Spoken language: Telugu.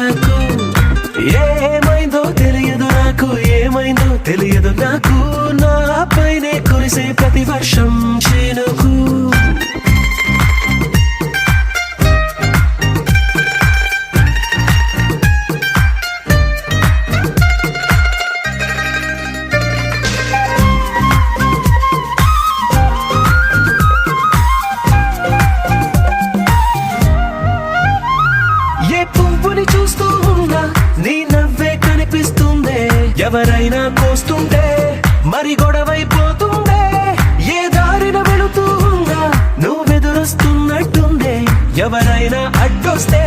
నాకు. ఏమైందో తెలియదు నాకు, ఏమైందో తెలియదు నాకు, నా పైనే కురిసే ప్రతి వర్షం చినుకు. ఏ పువ్వుని చూస్తూ ఉన్నా నీ నవ్వే కనిపిస్తుందే, ఎవరైనా కోస్తుంటే మరి గొడవైపోతుందే, ఏ దారిన వెళుతూ ఉన్నా నువ్వెదురొస్తున్నట్టుందే, ఎవరైనా అడ్డొస్తే